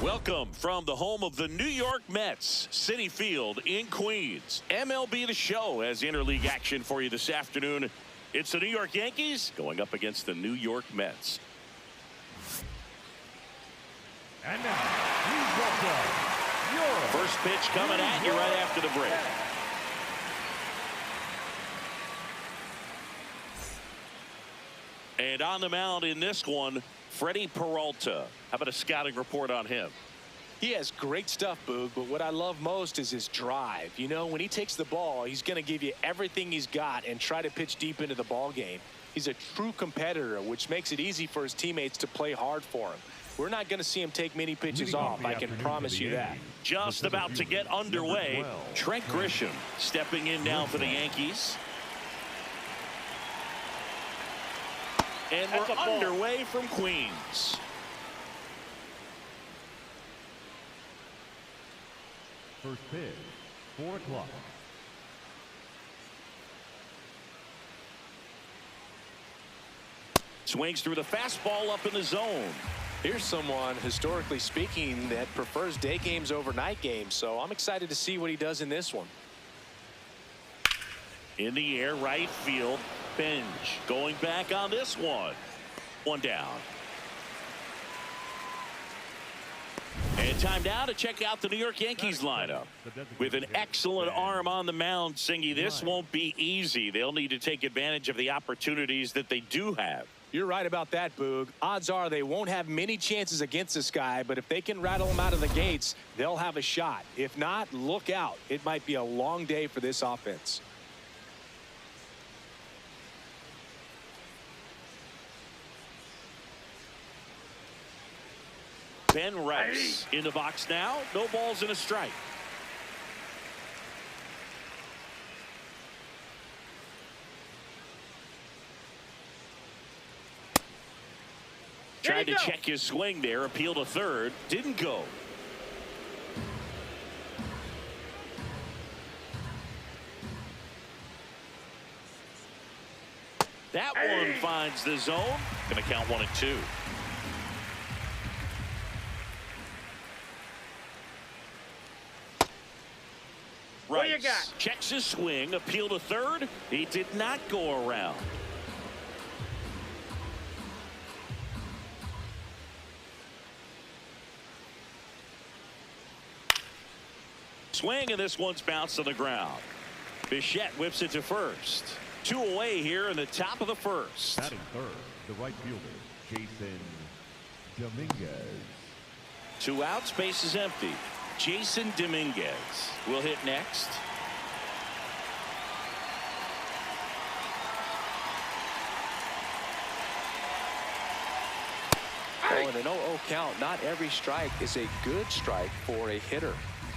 Welcome from the home of the New York Mets, Citi Field in Queens. MLB The Show has interleague action for you this afternoon. It's the New York Yankees going up against the New York Mets. And now, please welcome your first pitch coming at you right after the break. And on the mound in this one, Freddie Peralta. How about a scouting report on him? He has great stuff, Boog, but what I love most is his drive. You know, when he takes the ball, he's going to give you everything he's got and try to pitch deep into the ball game. He's a true competitor, which makes it easy for his teammates to play hard for him. We're not going to see him take many pitches off, I can promise you that. Just about to get underway, Trent Grisham stepping in now for the Yankees. And we're underway from Queens. First pitch, 4 o'clock. Swings through the fastball up in the zone. Here's someone, historically speaking, that prefers day games over night games, so I'm excited to see what he does in this one. In the air, right field. Benj going back on this one. One down. And time now to check out the New York Yankees lineup. With an excellent arm on the mound, Singy, this won't be easy. They'll need to take advantage of the opportunities that they do have. You're right about that, Boog. Odds are they won't have many chances against this guy, but if they can rattle him out of the gates, they'll have a shot. If not, look out. It might be a long day for this offense. Ben Rice in the box now. No balls and a strike. Tried to check his swing there. Appeal to third. Didn't go. That one finds the zone. Going to count 1-2. Rice what you got? Checks his swing. Appeal to third. He did not go around. Swing, and this one's bounced to the ground. Bichette whips it to first. 2 away here in the top of the first. Batting third, the right fielder, Jason Dominguez. 2 outs, base is empty. Jason Dominguez will hit next. Oh, and an 0-0 count. Not every strike is a good strike for a hitter.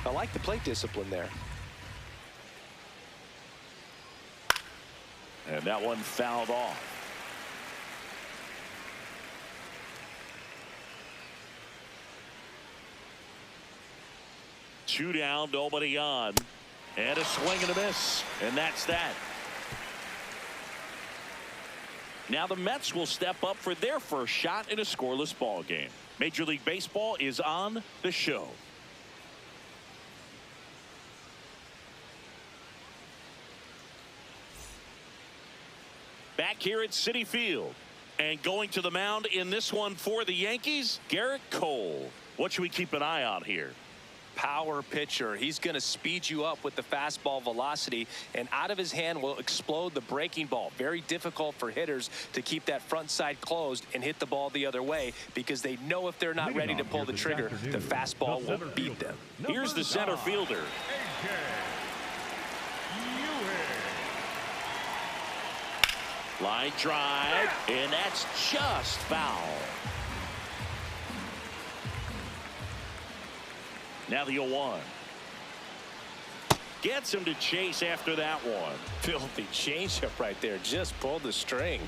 I like the plate discipline there. And that one fouled off. Two down, nobody on. And a swing and a miss. And that's that. Now the Mets will step up for their first shot in a scoreless ball game. Major League Baseball is on the show. Back here at Citi Field. And going to the mound in this one for the Yankees, Garrett Cole. What should we keep an eye on here? Power pitcher. He's going to speed you up with the fastball velocity, and out of his hand will explode the breaking ball. Very difficult for hitters to keep that front side closed and hit the ball the other way, because they know if they're not ready to pull the trigger, the fastball will beat them. Here's the center fielder. Line drive, and that's just foul. Now the 0-1. Gets him to chase after that one. Filthy changeup right there. Just pulled the string.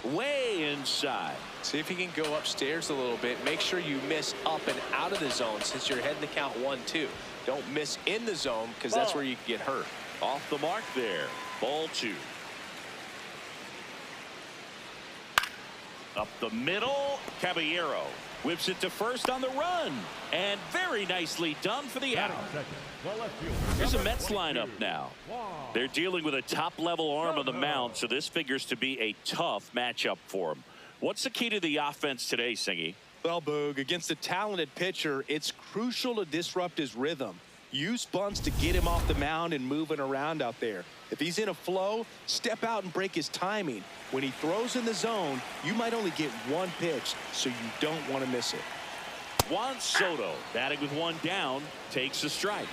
Way inside. See if he can go upstairs a little bit. Make sure you miss up and out of the zone since you're heading to count 1-2. Don't miss in the zone, because that's where you can get hurt. Off the mark there. Ball 2. Up the middle, Caballero whips it to first on the run, and very nicely done for the out. Here's a Mets lineup now. They're dealing with a top-level arm on the mound, so this figures to be a tough matchup for them. What's the key to the offense today, Singy? Well, Boog, against a talented pitcher, it's crucial to disrupt his rhythm. Use bunts to get him off the mound and moving around out there. If he's in a flow, step out and break his timing. When he throws in the zone, you might only get one pitch, so you don't want to miss it. Juan Soto, batting with one down, takes a strike.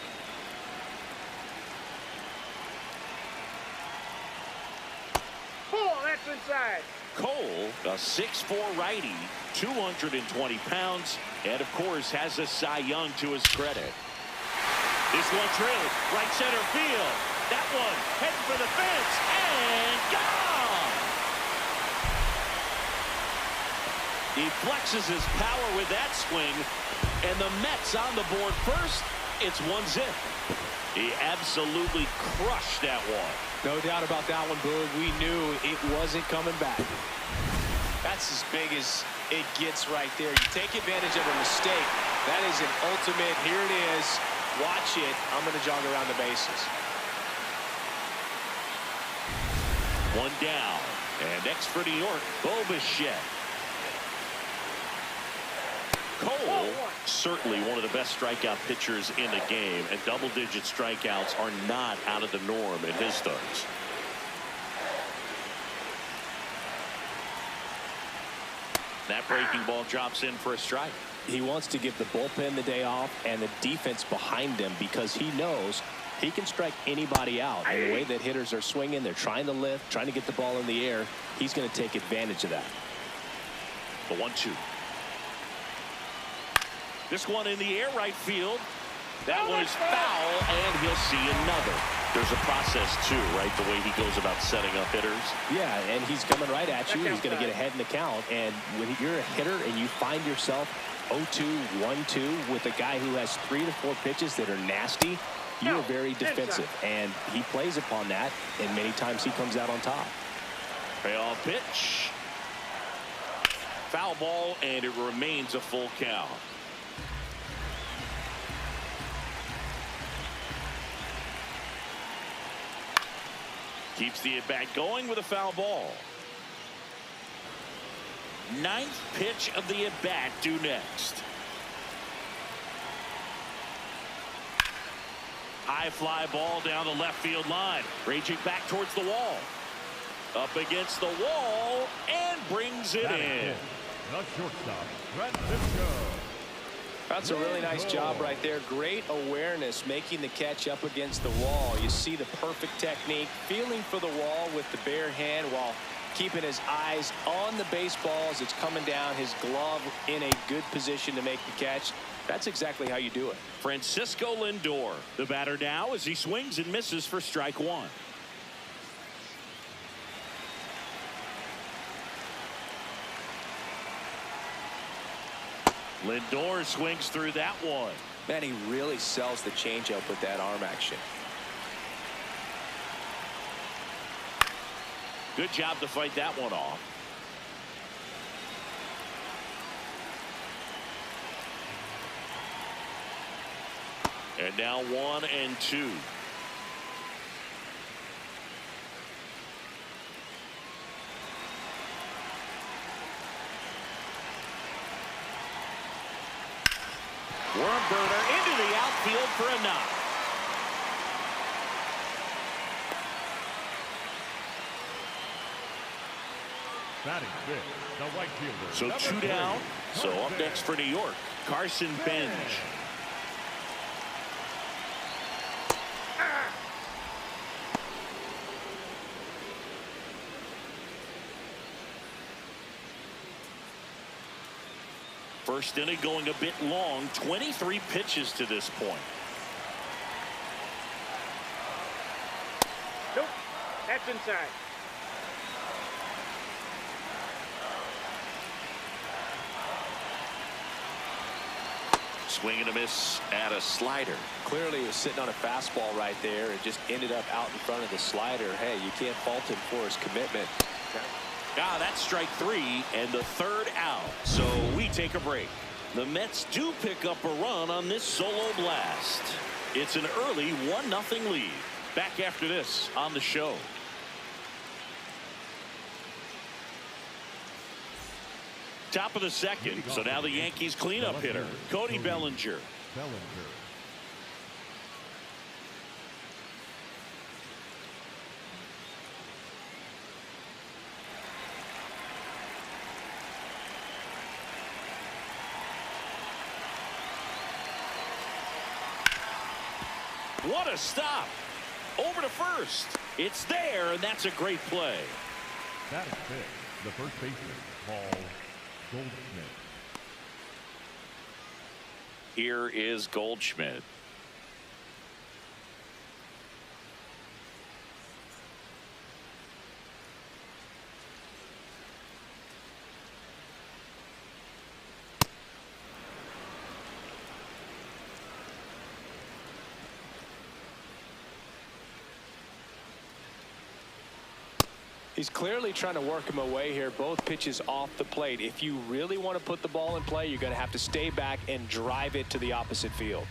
Oh, that's inside. Cole, a 6'4" righty, 220 pounds, and of course has a Cy Young to his credit. This one drilled right center field. That one heading for the fence and gone. He flexes his power with that swing, and the Mets on the board first. It's 1-0. He absolutely crushed that one. No doubt about that one, Boog. We knew it wasn't coming back. That's as big as it gets right there. You take advantage of a mistake. That is an ultimate. Here it is. Watch it. I'm going to jog around the bases. One down. And next for New York, Bobichette. Cole, certainly one of the best strikeout pitchers in the game, and double-digit strikeouts are not out of the norm in his starts. That breaking ball drops in for a strike. He wants to give the bullpen the day off and the defense behind him because he knows he can strike anybody out. And the way that hitters are swinging, they're trying to lift, trying to get the ball in the air. He's going to take advantage of that. The 1-2. This one in the air right field. That one is foul, and he'll see another. There's a process, too, right? The way he goes about setting up hitters. Yeah, and he's coming right at you. He's going to get ahead in the count. And when you're a hitter and you find yourself 0-2, 1-2 with a guy who has 3 to 4 pitches that are nasty, you're very defensive. And he plays upon that, and many times he comes out on top. Payoff pitch. Foul ball, and it remains a full count. Keeps the at-bat going with a foul ball. 9th pitch of the at-bat due next. High fly ball down the left field line. Raging back towards the wall. Up against the wall and brings it in. The shortstop, Francisco. That's a really nice job right there. Great awareness, making the catch up against the wall. You see the perfect technique, feeling for the wall with the bare hand while keeping his eyes on the baseball as it's coming down, his glove in a good position to make the catch. That's exactly how you do it. Francisco Lindor, the batter now as he swings and misses for strike one. Lindor swings through that one. Man, he really sells the changeup with that arm action. Good job to fight that one off. And now 1-2. Worm burner into the outfield for a knock. Batting fifth, the right fielder. So number 2 3, down. So up Carson next for New York, Carson Benj. First inning going a bit long, 23 pitches to this point. Nope, that's inside. Swing and a miss at a slider. Clearly he was sitting on a fastball right there and just ended up out in front of the slider. Hey, you can't fault him for his commitment. Ah, that's strike 3 and the 3rd out. So we take a break. The Mets do pick up a run on this solo blast. It's an early 1-0 lead. Back after this on the show. Top of the 2nd. So now the Yankees cleanup hitter, Cody Bellinger. What a stop. Over to first. It's there, and that's a great play. That is it. The first baseman, Paul Goldschmidt. Here is Goldschmidt. He's clearly trying to work him away here. Both pitches off the plate. If you really want to put the ball in play, you're going to have to stay back and drive it to the opposite field.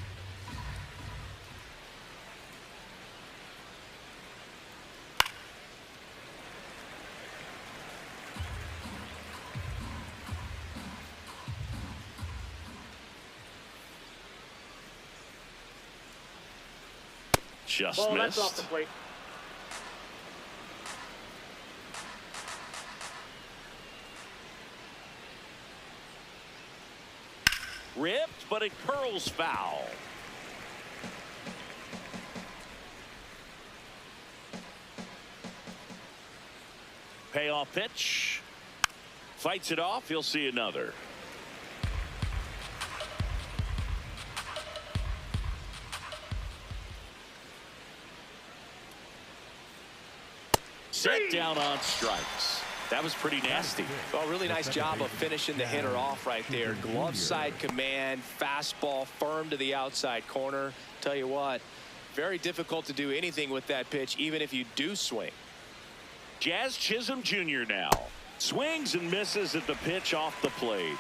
Just Ball, missed. that's off the plate. Ripped, but it curls foul. Payoff pitch. Fights it off. He'll see another. Set down on strikes. That was pretty nasty. Well, really nice job of finishing the hitter off right there. Glove side command, fastball firm to the outside corner. Tell you what, very difficult to do anything with that pitch, even if you do swing. Jazz Chisholm Jr. now. Swings and misses at the pitch off the plate.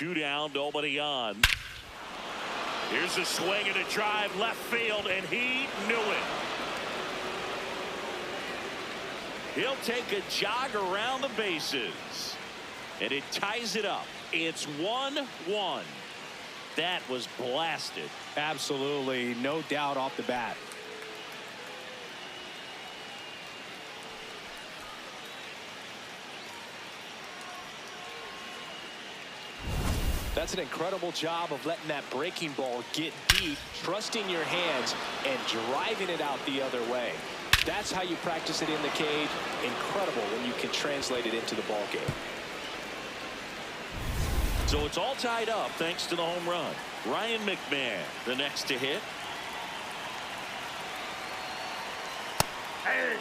Two down, nobody on. Here's a swing and a drive left field, and he knew it. He'll take a jog around the bases, and it ties it up. It's 1-1. That was blasted. Absolutely, no doubt off the bat. That's an incredible job of letting that breaking ball get deep, trusting your hands, and driving it out the other way. That's how you practice it in the cage. Incredible when you can translate it into the ball game. So it's all tied up thanks to the home run. Ryan McMahon, the next to hit. Hey.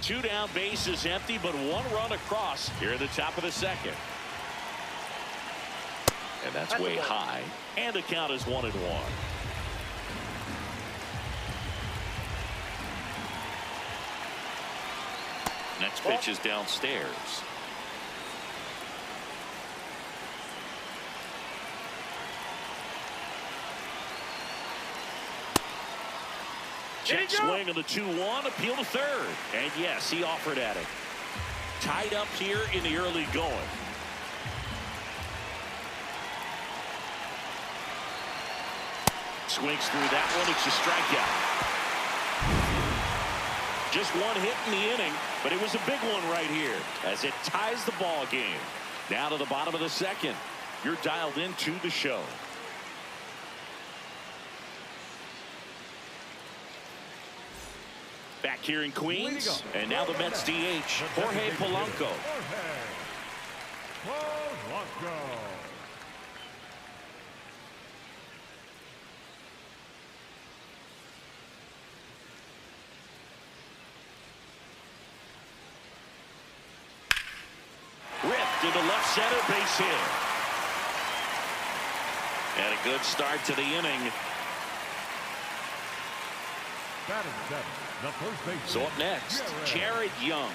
Two down, base is empty, but one run across here at the top of the 2nd. And that's way high. And the count is 1-1. Next pitch is downstairs. Check swing on the 2-1, appeal to third. And yes, he offered at it. Tied up here in the early going. Swings through that one. It's a strikeout. Just one hit in the inning, but it was a big one right here as it ties the ball game. Now to the bottom of the 2nd. You're dialed into the show. Back here in Queens, and now the Mets DH, Jorge Polanco. go. Ripped into left center, base hit. And a good start to the inning. Batting seven, the first baseman. So up next, Jared Young.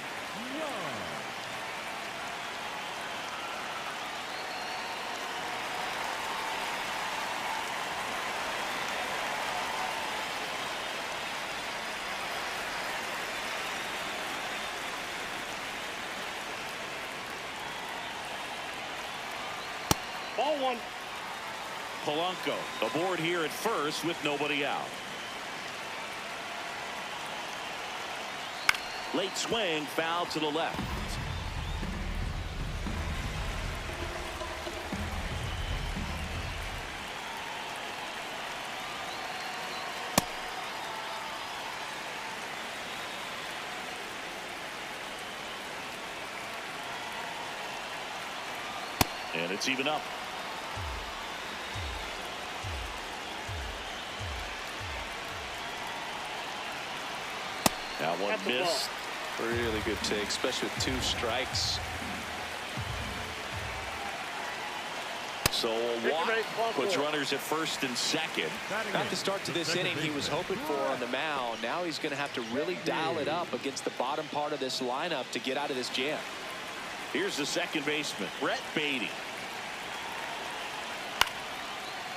Ball one. Polanco aboard here at first with nobody out. Late swing, foul to the left. And it's even up. That one That's the missed. Really good take, especially with 2 strikes. So a walk puts runners at first and second. Not the start to this inning he was hoping for on the mound. Now he's going to have to really dial it up against the bottom part of this lineup to get out of this jam. Here's the second baseman, Brett Beatty.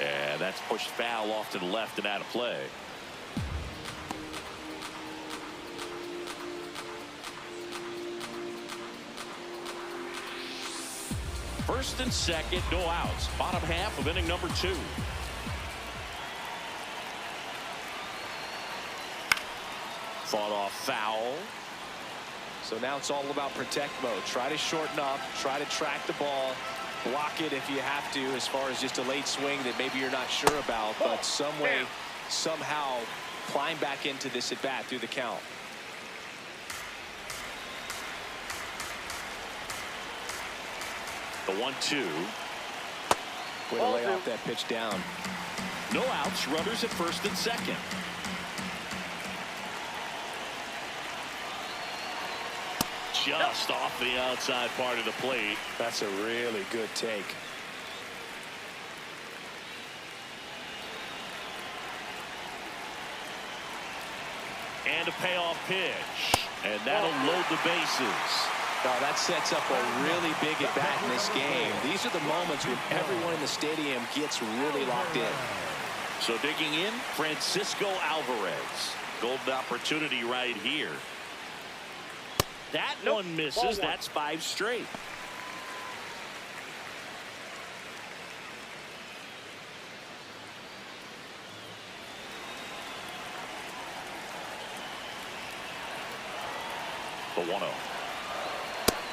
And that's pushed foul off to the left and out of play. First and second, no outs. Bottom half of inning number 2. Fought off foul. So now it's all about protect mode. Try to shorten up, try to track the ball, block it if you have to, as far as just a late swing that maybe you're not sure about, but some way, somehow climb back into this at bat through the count. The 1-2. Way to lay off that pitch down. No outs, runners at first and second. Just off the outside part of the plate. That's a really good take. And a payoff pitch. And that'll load the bases. Now that sets up a really big at bat in this game. These are the moments when everyone in the stadium gets really locked in. So digging in, Francisco Alvarez. Golden opportunity right here. That one misses. That's 5 straight. The 1-0.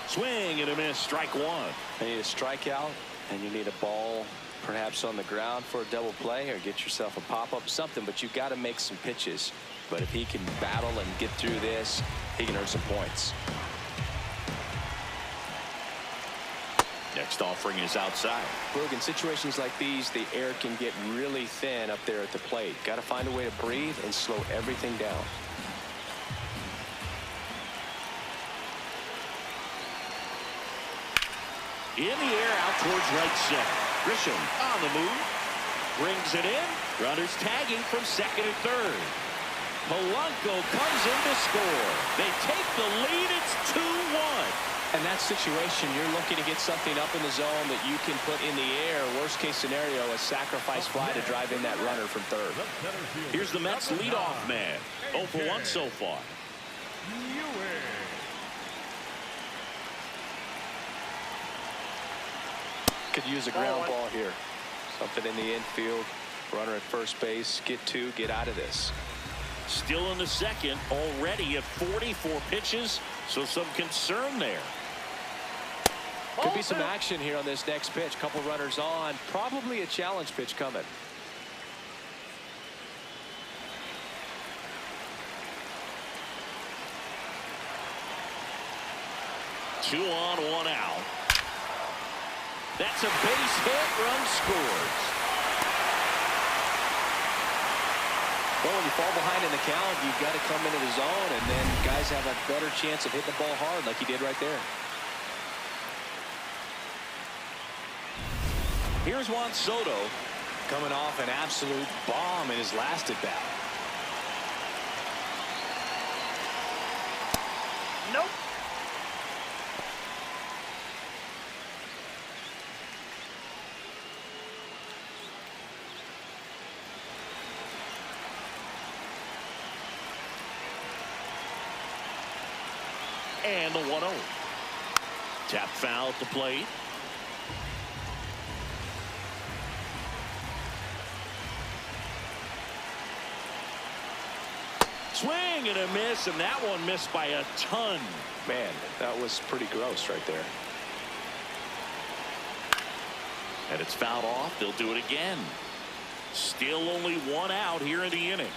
Swing and a miss. Strike 1. You need a strikeout, and you need a ball perhaps on the ground for a double play, or get yourself a pop-up, something, but you've got to make some pitches. But if he can battle and get through this, he can earn some points. Next offering is outside. Boog, in situations like these, the air can get really thin up there at the plate. Got to find a way to breathe and slow everything down. In the air, out towards right center. Grisham on the move. Brings it in. Runners tagging from second and third. Polanco comes in to score. They take the lead. It's 2-1. In that situation, you're looking to get something up in the zone that you can put in the air. Worst case scenario, a sacrifice fly to drive in that runner from third. Here's the Mets leadoff man. 0 for 1 so far. Could use a ground ball here. Something in the infield. Runner at first base. Get 2. Get out of this. Still in the second. Already at 44 pitches. So some concern there. Could be some action here on this next pitch. Couple runners on. Probably a challenge pitch coming. Two on, 1 out. That's a base hit. Run scores. Well, when you fall behind in the count, you've got to come into the zone, and then guys have a better chance of hitting the ball hard like he did right there. Here's Juan Soto coming off an absolute bomb in his last at bat. Nope. And the 1-0. Tap foul at the plate. Swing and a miss, and that one missed by a ton. Man, that was pretty gross right there. And it's fouled off. They'll do it again. Still only one out here in the inning.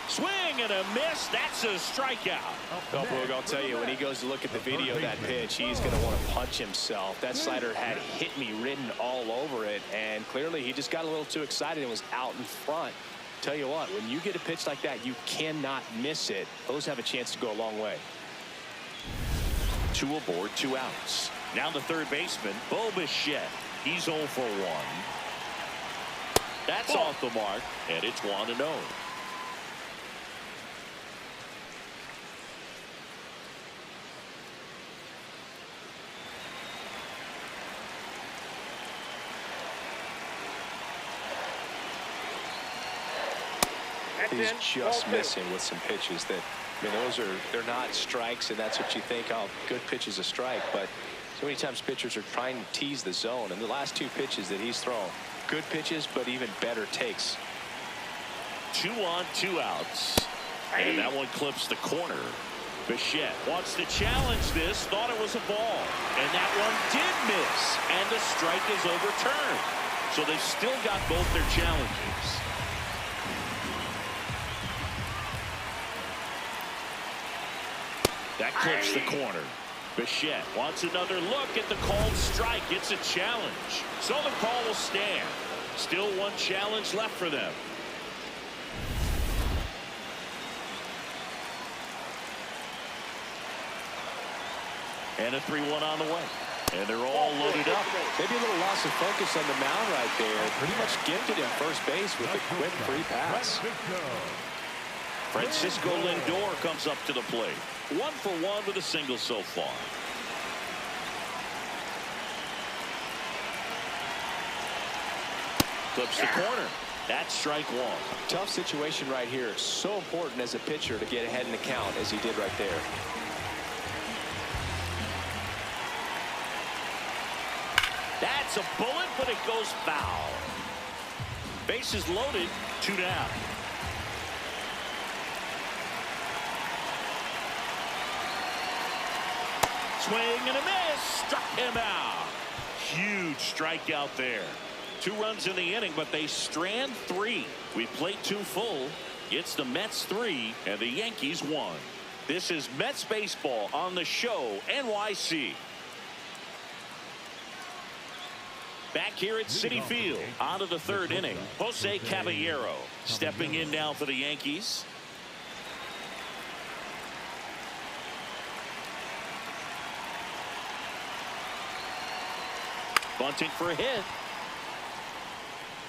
Swing and a miss. That's a strikeout. Oh, Boog, I'll tell you, when he goes to look at the video of that pitch, he's going to want to punch himself. That slider had hit me written all over it, and clearly he just got a little too excited and was out in front. Tell you what, when you get a pitch like that, you cannot miss it. Those have a chance to go a long way. 2 aboard, 2 outs. Now the third baseman, Bo Bichette. He's 0 for 1. That's off the mark, and it's 1-0. He's just missing with some pitches that, I mean, they're not strikes, and that's what you think, oh, good pitch is a strike, but so many times pitchers are trying to tease the zone, and the last 2 pitches that he's thrown, good pitches, but even better takes. 2 on, 2 outs. And that one clips the corner. Bichette wants to challenge this, thought it was a ball, and that one did miss, and the strike is overturned. So they've still got both their challenges. That clips the corner. Bichette wants another look at the called strike. It's a challenge. So the call will stand. Still 1 challenge left for them. And a 3-1 on the way. And they're all loaded up. Maybe a little loss of focus on the mound right there. Pretty much gifted him first base with a quick free pass. Francisco Lindor comes up to the plate. 1 for 1 with a single so far. Clips the corner. That's strike 1. Tough situation right here. So important as a pitcher to get ahead in the count as he did right there. That's a bullet, but it goes foul. Bases loaded, 2 down. Swing and a miss. Struck him out. Huge strikeout there. 2 runs in the inning, but they strand 3. We played 2 full. It's the Mets 3 and the Yankees 1. This is Mets baseball on the show NYC. Back here at Citi Field, on to the 3rd inning. Jose Caballero stepping in now for the Yankees. Bunting for a hit.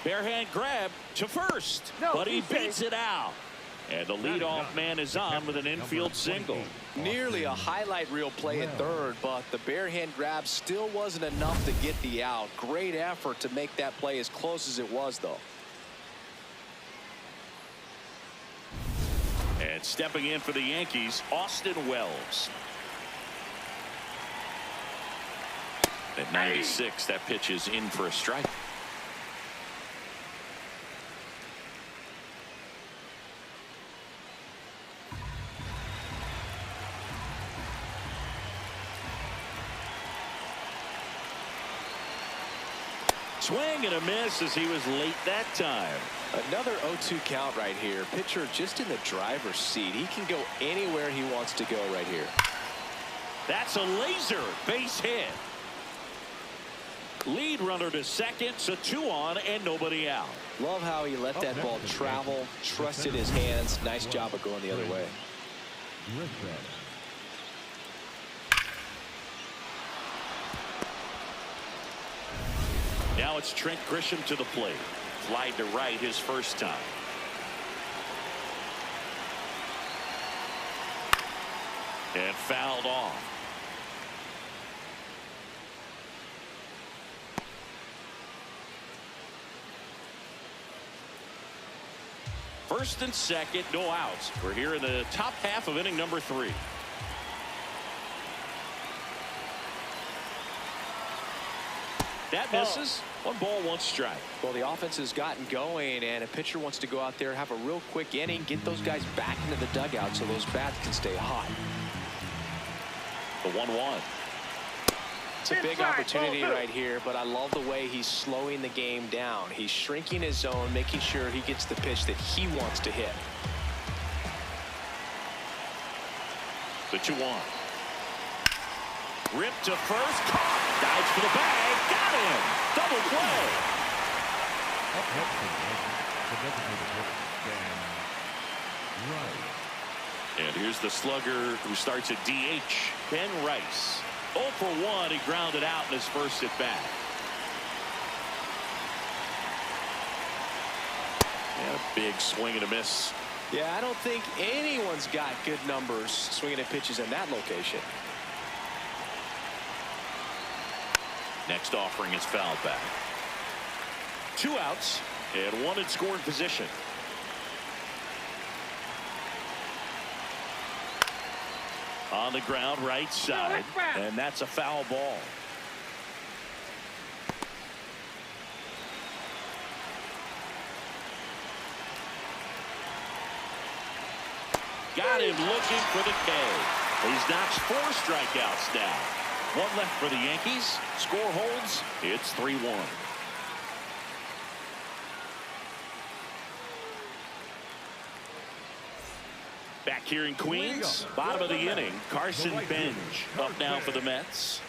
Barehand grab to first, but he beats it out. And the leadoff man is on with an infield single. Nearly a highlight reel play at third, but the barehand grab still wasn't enough to get the out. Great effort to make that play as close as it was, though. And stepping in for the Yankees, Austin Wells. At 96, that pitch is in for a strike. Swing and a miss as he was late that time. Another 0-2 count right here. Pitcher just in the driver's seat. He can go anywhere he wants to go right here. That's a laser base hit. Lead runner to second, so 2 on and nobody out. Love how he let that ball travel, trusted his hands. Nice job of going the other way. Now it's Trent Grisham to the plate. Fly to right his first time. And fouled off. First and second, no outs. We're here in the top half of inning number 3. That misses. 1 ball, 1 strike. Well, the offense has gotten going, and a pitcher wants to go out there, have a real quick inning, get those guys back into the dugout so those bats can stay hot. The 1-1. It's a big opportunity right here, but I love the way he's slowing the game down. He's shrinking his zone, making sure he gets the pitch that he wants to hit. The 2-1. Ripped to first. Dives for the bag. Got him. Double play. And here's the slugger who starts at DH, Ben Rice. 0 for 1. He grounded out in his first at bat. And a big swing and a miss. Yeah, I don't think anyone's got good numbers swinging at pitches in that location. Next offering is fouled back. 2 outs and 1 in scoring position. On the ground, right side, and that's a foul ball. Got him looking for the K. He's notched 4 strikeouts now. 1 left for the Yankees. Score holds. It's 3-1. Back here in Queens, bottom of the inning, Carson Benj up now for the Mets.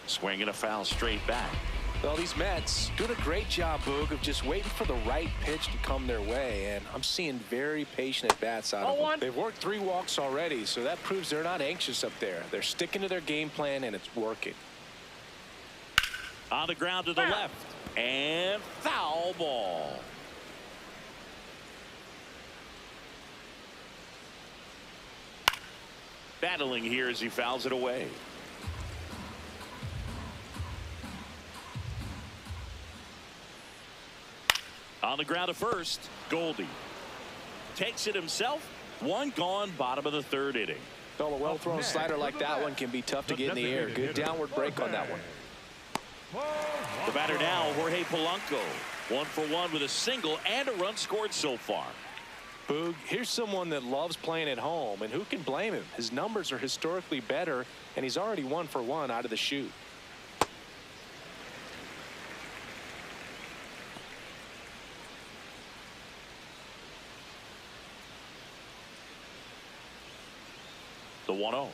Swinging a foul straight back. Well, these Mets doing a great job, Boog, of just waiting for the right pitch to come their way, and I'm seeing very patient at-bats out of them. They've worked 3 walks already, so that proves they're not anxious up there. They're sticking to their game plan, and it's working. On the ground to the left, and foul ball. Battling here as he fouls it away. On the ground to first, Goldie takes it himself. 1 gone, bottom of the 3rd inning. Well, a well-thrown slider like that one can be tough to get in the air. Good downward break on that one. The batter now, Jorge Polanco. 1 for 1 with a single and a run scored so far. Boog, here's someone that loves playing at home, and who can blame him? His numbers are historically better, and he's already 1 for 1 out of the chute. The 1-0.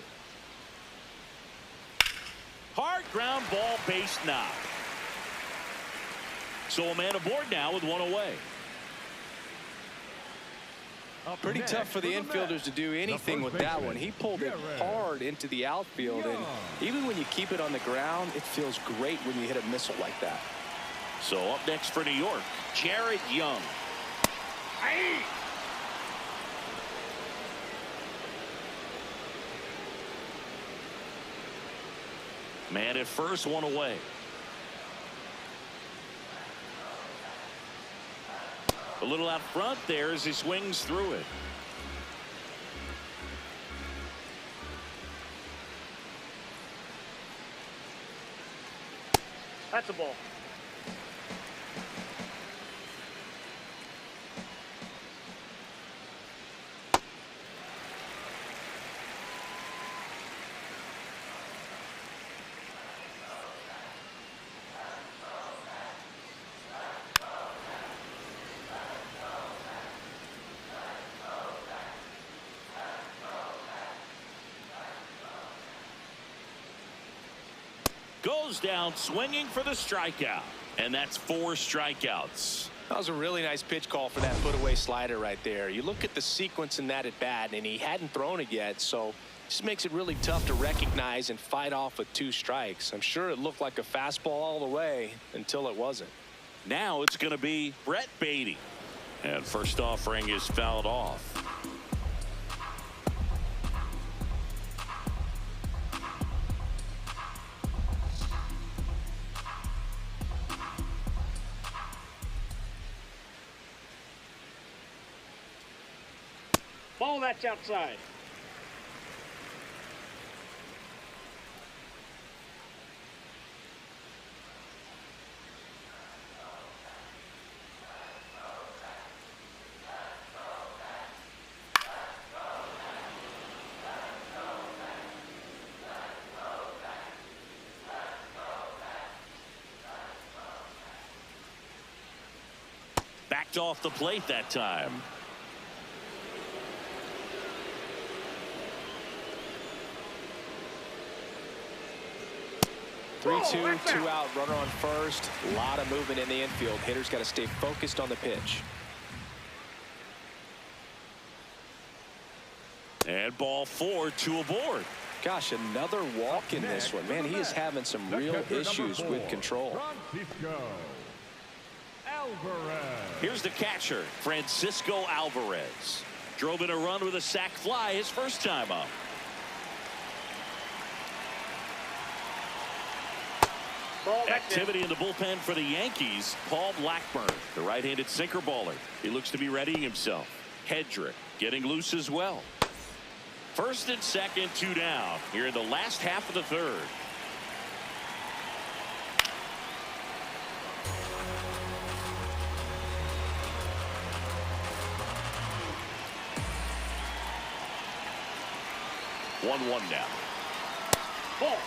Hard ground ball, base knock. So a man aboard now with 1 away. Pretty tough for the infielders to do anything with that one. He pulled it hard into the outfield, and even when you keep it on the ground, it feels great when you hit a missile like that. So up next for New York, Jared Young. Aye. Man at first, 1 away. A little out front there as he swings through it. That's a ball. goes down swinging for the strikeout. And that's 4 strikeouts. That was a really nice pitch call for that put-away slider right there. You look at the sequence in that at bat, and he hadn't thrown it yet, so this makes it really tough to recognize and fight off with 2 strikes. I'm sure it looked like a fastball all the way until it wasn't. Now it's going to be Brett Beatty. And first offering is fouled off. Ball that's outside. Backed off the plate that time. Three, two out, runner on first. A lot of movement in the infield. Hitter's got to stay focused on the pitch. And ball 4, 2 aboard. Gosh, another walk in this one. Man, he is having some real issues with control. Here's the catcher, Francisco Alvarez. Drove in a run with a sac fly his first time up. Activity in the bullpen for the Yankees. Paul Blackburn, the right-handed sinker baller. He looks to be readying himself. Hedrick getting loose as well. First and second, 2 down here in the last half of the third. One now. Ball.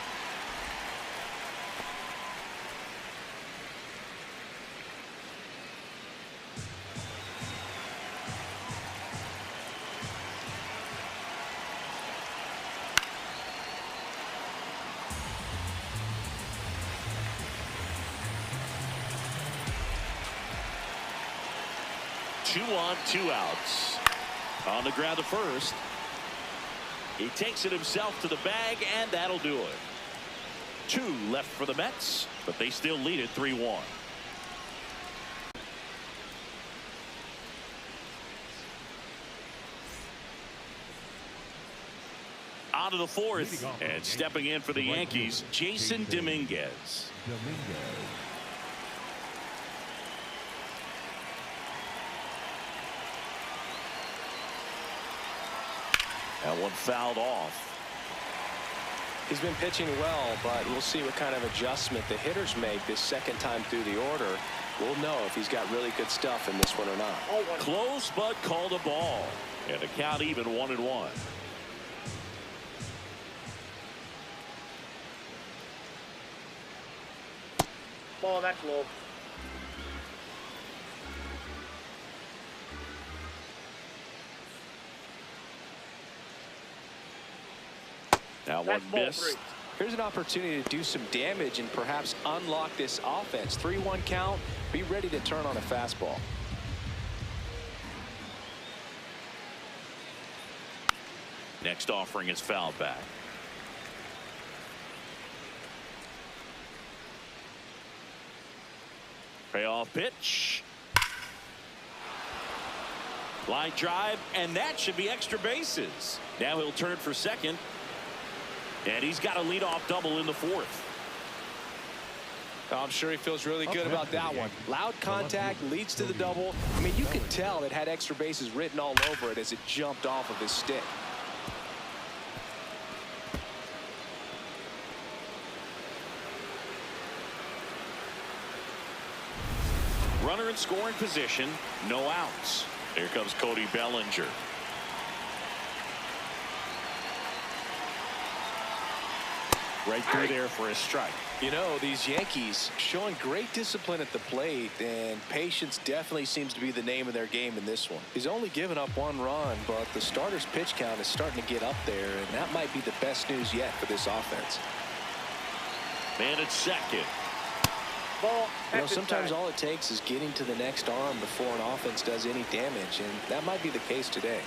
Two on, 2 outs. On the ground to first. He takes it himself to the bag, and that'll do it. 2 left for the Mets, but they still lead it 3-1. On to the 4th, and stepping in for the Yankees, Jason Dominguez. That one fouled off. He's been pitching well, but we'll see what kind of adjustment the hitters make this second time through the order. We'll know if he's got really good stuff in this one or not. Close, but called a ball. And the count even 1-1. Ball that's low. Now one missed. Here's an opportunity to do some damage and perhaps unlock this offense. 3-1 count. Be ready to turn on a fastball. Next offering is fouled back. Payoff pitch. Line drive, and that should be extra bases. Now he'll turn for second. And he's got a leadoff double in the 4th. I'm sure he feels really good about that one. Loud contact leads to the double. I mean, you could tell it had extra bases written all over it as it jumped off of his stick. Runner in scoring position, no outs. Here comes Cody Bellinger. Right through there for a strike. You know, these Yankees showing great discipline at the plate, and patience definitely seems to be the name of their game in this one. He's only given up 1 run, but the starter's pitch count is starting to get up there, and that might be the best news yet for this offense. Man at second. Ball. You know, That's sometimes inside. all it takes is getting to the next arm before an offense does any damage, and that might be the case today.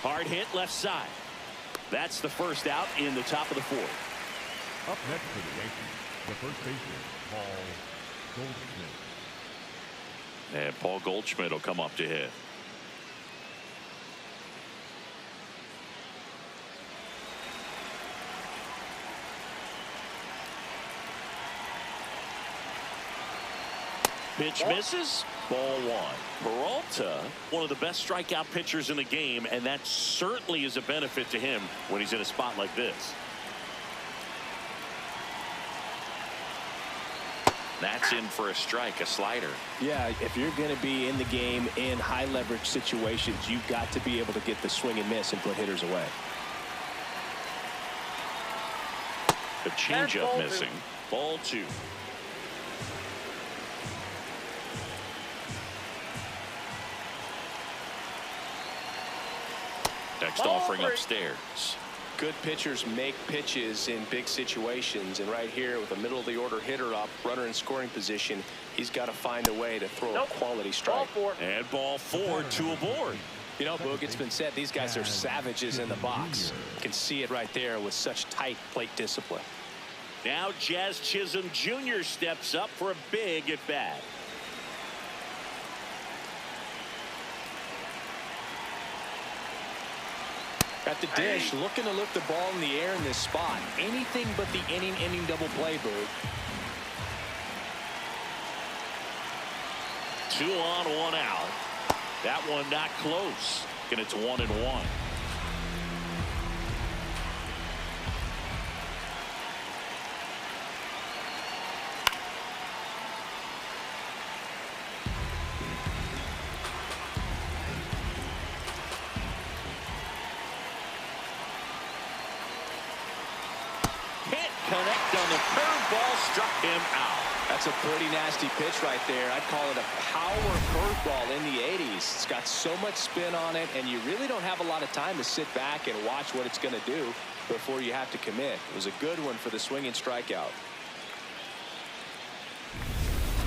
Hard hit left side. That's the first out in the top of the fourth. Up next for the Yankees, the first baseman, Paul Goldschmidt. And Paul Goldschmidt will come up to hit. Pitch misses. Ball one. Peralta, one of the best strikeout pitchers in the game, and that certainly is a benefit to him when he's in a spot like this. That's in for a strike, a slider. Yeah, if you're going to be in the game in high leverage situations, you've got to be able to get the swing and miss and put hitters away. The changeup missing. Ball two. Next offering upstairs. Good pitchers make pitches in big situations, and right here with a middle of the order hitter up, runner in scoring position, he's got to find a way to throw a quality strike. And ball four, two aboard. You know, Boog, it's been said these guys are savages in the box. You can see it right there with such tight plate discipline. Now Jazz Chisholm Jr. steps up for a big at bat. At the dish, looking to lift the ball in the air in this spot. Anything but the inning double play, Boog. 2 on, 1 out. That one not close. And it's 1-1. Connect on the curveball, struck him out. That's a pretty nasty pitch right there. I'd call it a power curveball in the 80s. It's got so much spin on it, and you really don't have a lot of time to sit back and watch what it's going to do before you have to commit. It was a good one for the swinging strikeout.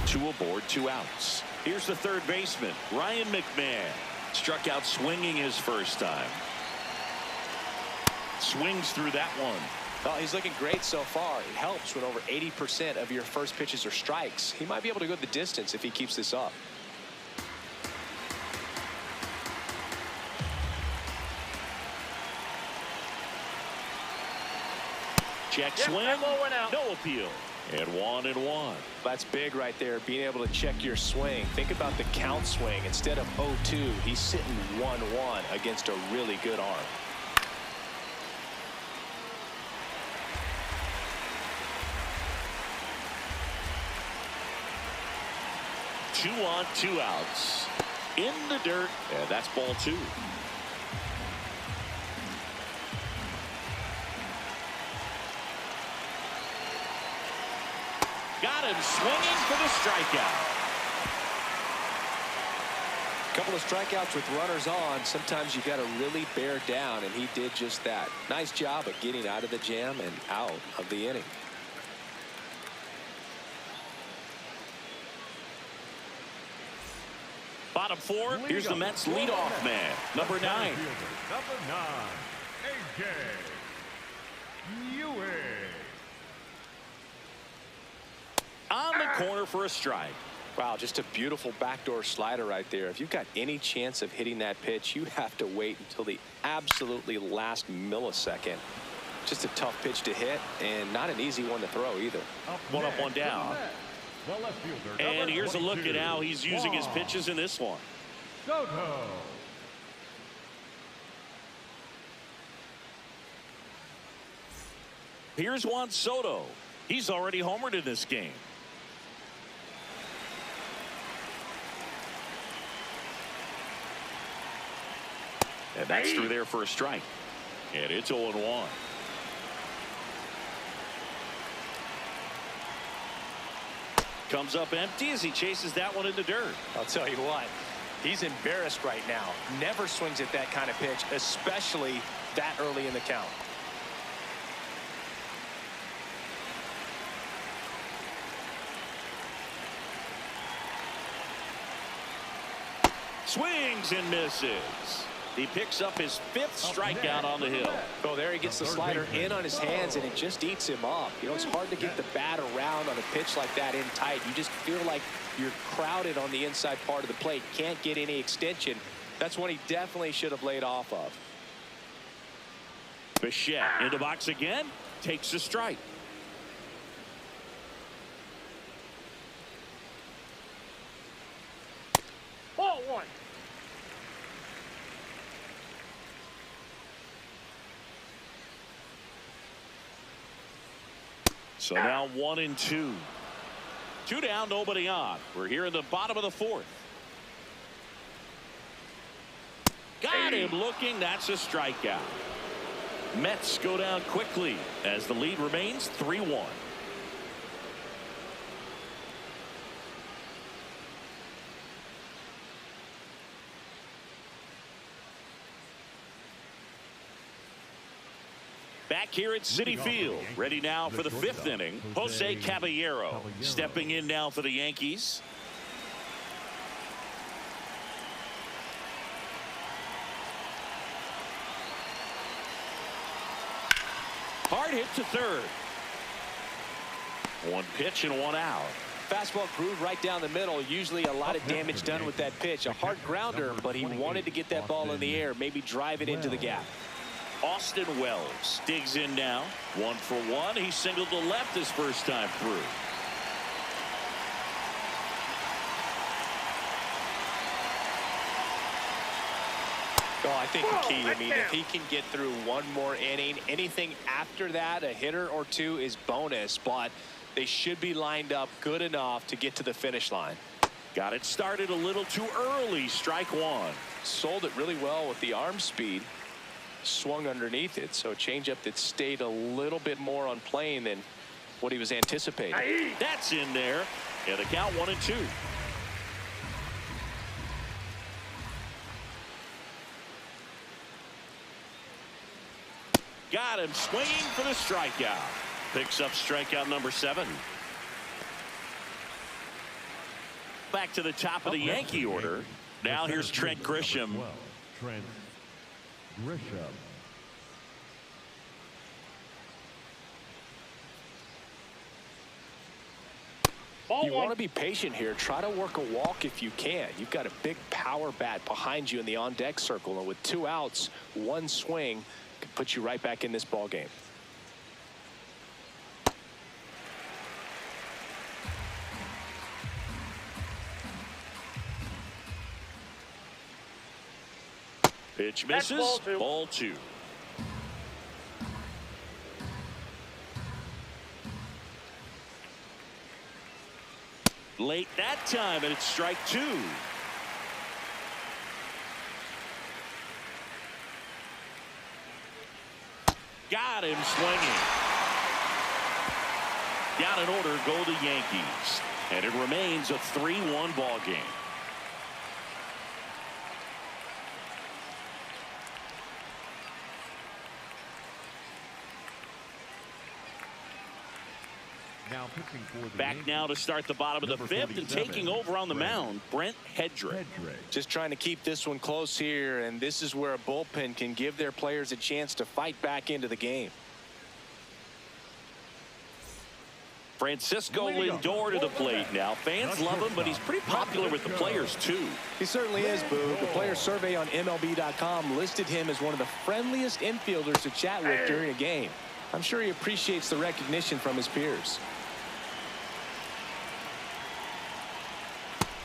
2 aboard, 2 outs. Here's the third baseman, Ryan McMahon. Struck out swinging his first time. Swings through that one. Well, he's looking great so far. It helps when over 80% of your first pitches are strikes. He might be able to go the distance if he keeps this up. Check swing. No appeal. And 1-1. That's big right there, being able to check your swing. Think about the count swing. Instead of 0-2, he's sitting 1-1 against a really good arm. 2 on, 2 outs. In the dirt. And that's ball 2. Got him swinging for the strikeout. A couple of strikeouts with runners on. Sometimes you got to really bear down, and he did just that. Nice job of getting out of the jam and out of the inning. Bottom 4, here's the Mets leadoff man, number 9. Number 9, A.J. Ewing. On the corner for a strike. Wow, just a beautiful backdoor slider right there. If you've got any chance of hitting that pitch, you have to wait until the absolutely last millisecond. Just a tough pitch to hit, and not an easy one to throw either. 1 up, 1 down. The left fielder, And number here's a look at 22, how he's using his pitches in this one. Soto. Here's Juan Soto. He's already homered in this game. And that's through there for a strike. And it's 0-1. Comes up empty as he chases that one in the dirt. I'll tell you what, he's embarrassed right now. Never swings at that kind of pitch, especially that early in the count. Swings and misses. He picks up his 5th strikeout on the hill. Oh, there he gets the slider in on his hands, and it just eats him up. You know, it's hard to get the bat around on a pitch like that in tight. You just feel like you're crowded on the inside part of the plate. Can't get any extension. That's one he definitely should have laid off of. Bichette in the box again. Takes a strike. Ball one. So now 1-2. 2 down, nobody on. We're here in the bottom of the 4th. Got him looking. That's a strikeout. Mets go down quickly as the lead remains 3-1. Back here at Citi Field, ready now for the 5th inning. Jose Caballero stepping in now for the Yankees. Hard hit to third. 1 pitch and 1 out. Fastball grooved right down the middle. Usually a lot of damage done with that pitch. A hard grounder, but he wanted to get that ball in the air, maybe drive it into the gap. Austin Wells digs in now. 1 for 1. He singled to left his first time through. Oh, I think the key, I mean, if he can get through 1 more inning, anything after that, a hitter or 2 is bonus, but they should be lined up good enough to get to the finish line. Got it started a little too early. Strike 1. Sold it really well with the arm speed. Swung underneath it, so a changeup that stayed a little bit more on plane than what he was anticipating. That's in there. Yeah, the count 1-2. Got him swinging for the strikeout. Picks up strikeout number 7. Back to the top of the Yankee order. Now here's Trent Grisham. Trent Grisham. You want to be patient here. Try to work a walk if you can. You've got a big power bat behind you in the on-deck circle, and with 2 outs, 1 swing could put you right back in this ball game. Pitch misses. Ball 2. Late that time, and it's strike 2. Got him swinging. Down in order go the Yankees, and it remains a 3-1 ball game. Now pitching for the Back now to start the bottom of the 5th, and taking over on the mound, Brent Hedrick. Just trying to keep this one close here, and this is where a bullpen can give their players a chance to fight back into the game. Francisco Lindor to the plate now. Fans love him, but he's pretty popular with the players too. He certainly is, Boo. The player survey on MLB.com listed him as one of the friendliest infielders to chat with during a game. I'm sure he appreciates the recognition from his peers.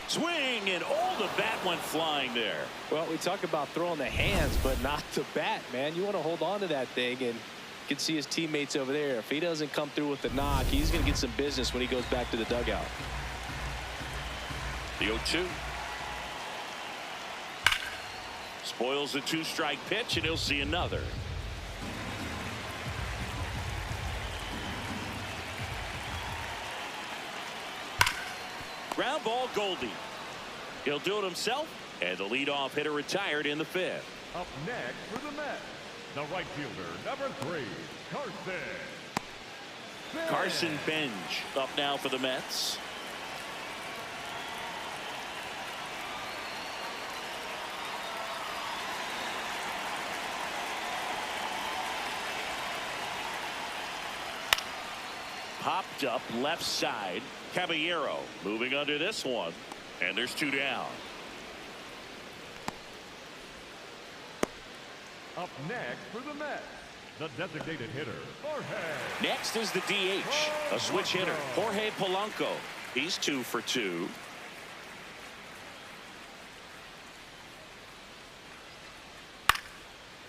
Swing, and the bat went flying there. Well, we talk about throwing the hands, but not the bat, man. You want to hold on to that thing, and you can see his teammates over there. If he doesn't come through with the knock, he's going to get some business when he goes back to the dugout. The 0-2. Spoils the 2-strike pitch, and he'll see another. Ground ball, Goldie. He'll do it himself, and the leadoff hitter retired in the 5th. Up next for the Mets, The right fielder, number 3, Carson. Carson Bench up now for the Mets. Popped up left side. Caballero moving under this one. And there's 2 down. Up next for the Mets, the designated hitter, Jorge. Next is the DH, a switch hitter, Jorge Polanco. He's 2 for 2.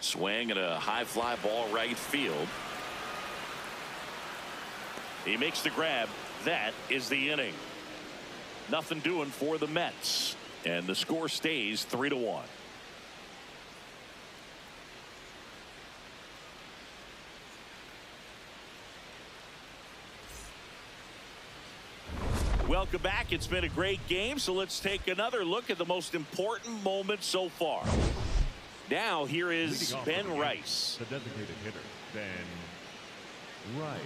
Swing and a high fly ball right field. He makes the grab. That is the inning. Nothing doing for the Mets. And the score stays 3-1. Welcome back. It's been a great game, so let's take another look at the most important moment so far. Now here is Ben Rice. The designated hitter, Ben Rice.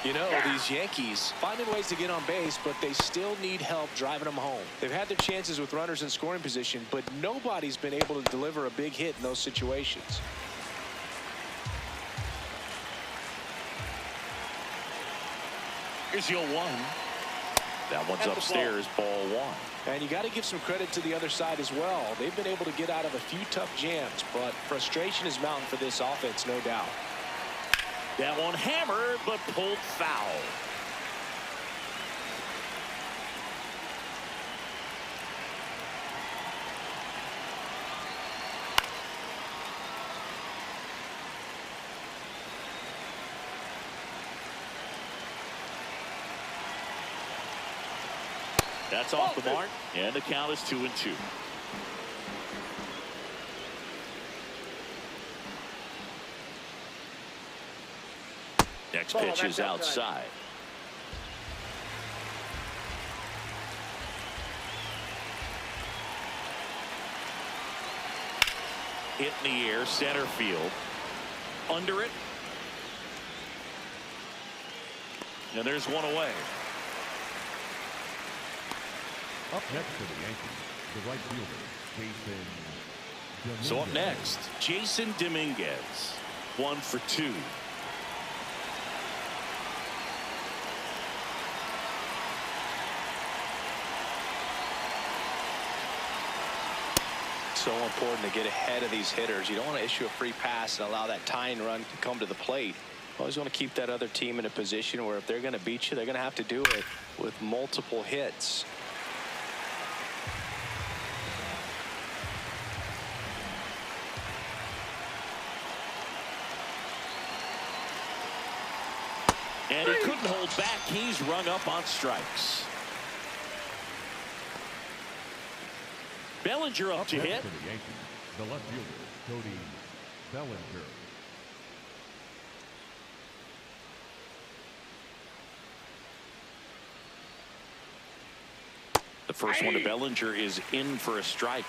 You know, these Yankees finding ways to get on base, but they still need help driving them home. They've had their chances with runners in scoring position, but nobody's been able to deliver a big hit in those situations. Here's 0-1. That one's upstairs, ball 1. And you got to give some credit to the other side as well. They've been able to get out of a few tough jams, but frustration is mounting for this offense, no doubt. That one hammered, but pulled foul. That's off the mark, and the count is 2-2. Next pitch is outside. Hit in the air, center field. Under it. And there's one away. Up next for the Yankees, the right fielder, Jason Dominguez. So up next, Jason Dominguez. 1 for 2. So important to get ahead of these hitters. You don't want to issue a free pass and allow that tying run to come to the plate. Always want to keep that other team in a position where if they're going to beat you, they're going to have to do it with multiple hits. And he couldn't hold back. He's rung up on strikes. Bellinger up to hit. For the Yankees, the left fielder, Cody Bellinger. The first one to Bellinger is in for a strike.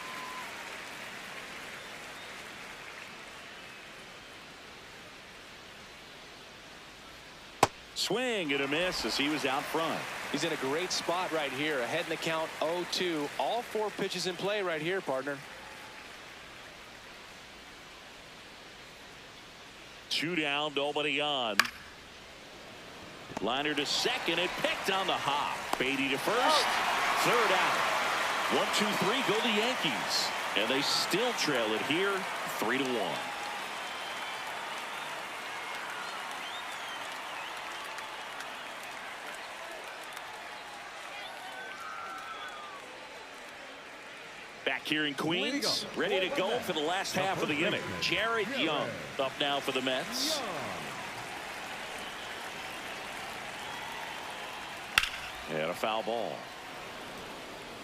Swing and a miss as he was out front. He's in a great spot right here. Ahead in the count 0-2. All 4 pitches in play right here, partner. 2 down, nobody on. Liner to second. It picked on the hop. Beatty to first. Third out. 1-2-3 go the Yankees. And they still trail it here 3-1. Back here in Queens, ready to go for the last half of the inning. Jared Young up now for the Mets. And a foul ball.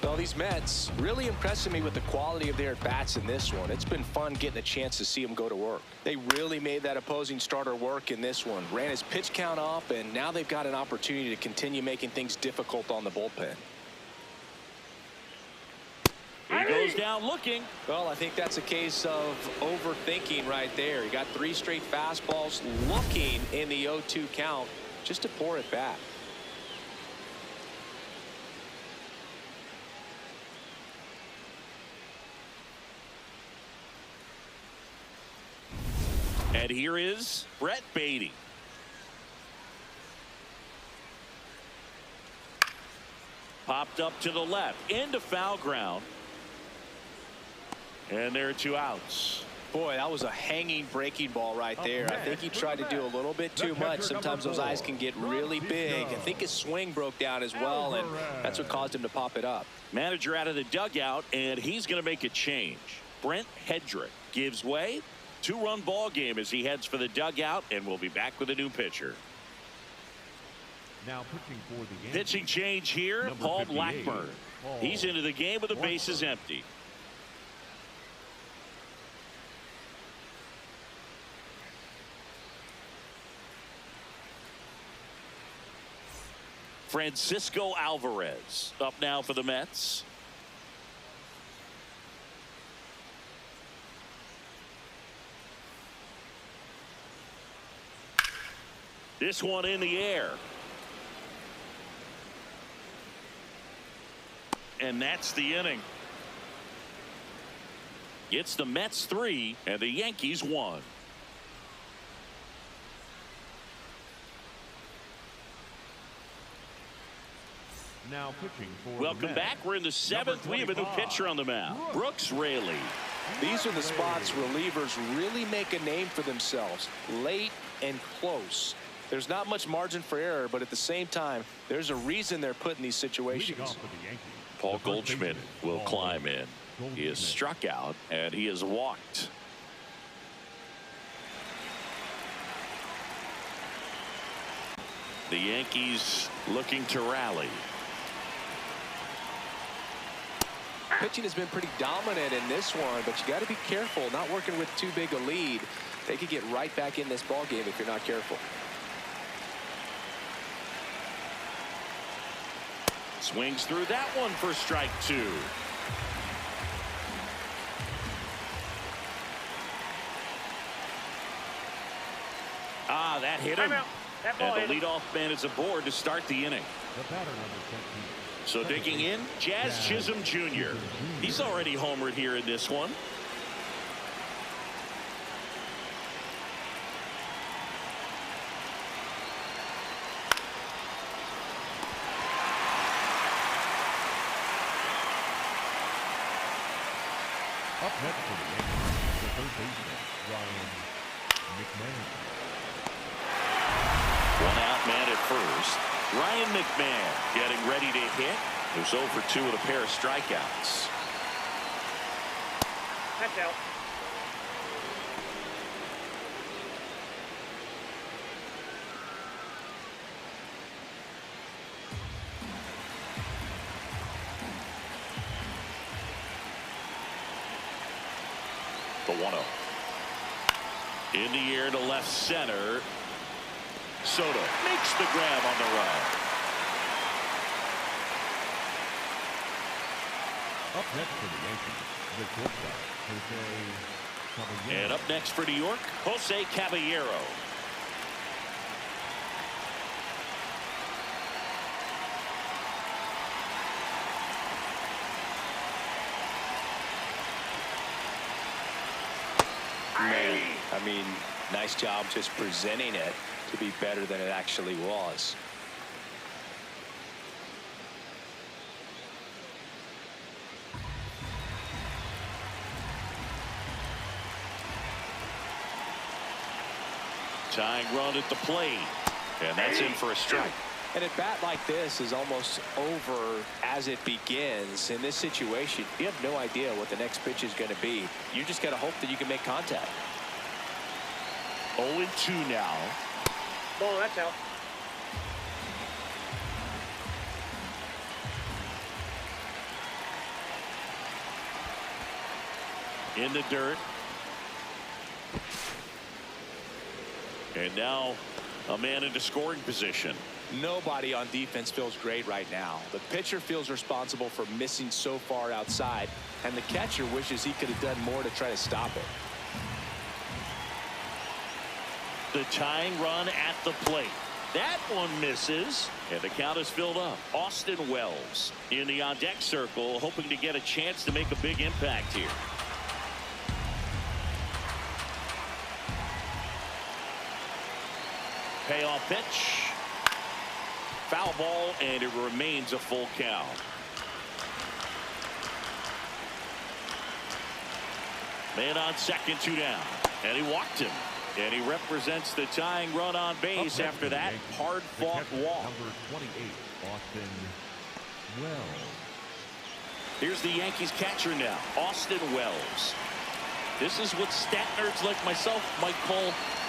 Well, these Mets really impressing me with the quality of their at-bats in this one. It's been fun getting a chance to see them go to work. They really made that opposing starter work in this one. Ran his pitch count up, and now they've got an opportunity to continue making things difficult on the bullpen. He goes down looking. Well, I think that's a case of overthinking right there. He got 3 straight fastballs looking in the 0-2 count. Just a poor at bat. And here is Brett Beatty. Popped up to the left into foul ground. And there are 2 outs. Boy, that was a hanging breaking ball right there. I think he tried to do a little bit too much. Sometimes those eyes can get really big. I think his swing broke down as well, and that's what caused him to pop it up. Manager out of the dugout, and he's going to make a change. Brent Hedrick gives way. 2-run ball game as he heads for the dugout, and we'll be back with a new pitcher. Now pitching for the Yankees. Pitching change here, Number Paul 58, Blackburn. Paul He's into the game with the Blackburn. bases empty. Francisco Alvarez up now for the Mets. This one in the air. And that's the inning. It's the Mets 3 and the Yankees 1. Now pitching for the Welcome Mets. back. We're in the 7th. We have a new 25, pitcher on the mound. Brooks Raley. These are the spots relievers really make a name for themselves. Late and close. There's not much margin for error, but at the same time, there's a reason they're put in these Leading situations. off for the Yankees, Paul the first Goldschmidt baseman, will Paul climb in. He is Goldschmidt. struck out and he is walked. The Yankees looking to rally. Pitching has been pretty dominant in this one, but you got to be careful not working with too big a lead. They could get right back in this ball game if you're not careful. Swings through that one for strike 2. Ah, that hit him. Timeout. That ball And hit the him. leadoff man is aboard to start the inning. The batter number 13. So digging in, Jazz Chisholm Jr. He's already homered here in this one. Up next for the Yankees, the third baseman, Ryan McMahon. 1 out man at first. Ryan McMahon getting ready to hit. Who's 0 for 2 with a pair of strikeouts. That's out. The 1-0. In the air to left center. Soto makes the grab on the run. Up next for the Yankees, the shortstop, Jose Caballero. And up next for New York, Jose Caballero. I mean, nice job just presenting it to be better than it actually was. Tying run at the plate. And that's in for a strike. And a bat like this is almost over as it begins. In this situation, you have no idea what the next pitch is going to be. You just got to hope that you can make contact. 0-2 now. Ball, that's out. in the dirt. And now a man into scoring position. Nobody on defense feels great right now. The pitcher feels responsible for missing so far outside, and the catcher wishes he could have done more to try to stop it. The tying run at the plate. That one misses, and the count is filled up. Austin Wells in the on-deck circle, hoping to get a chance to make a big impact here. Payoff pitch. Foul ball, and it remains a full count. Man on second, 2 down, and he walked him. And he represents the tying run on base after that hard-fought walk. Number 28, Austin Wells. Here's the Yankees catcher now, Austin Wells. This is what stat nerds like myself might call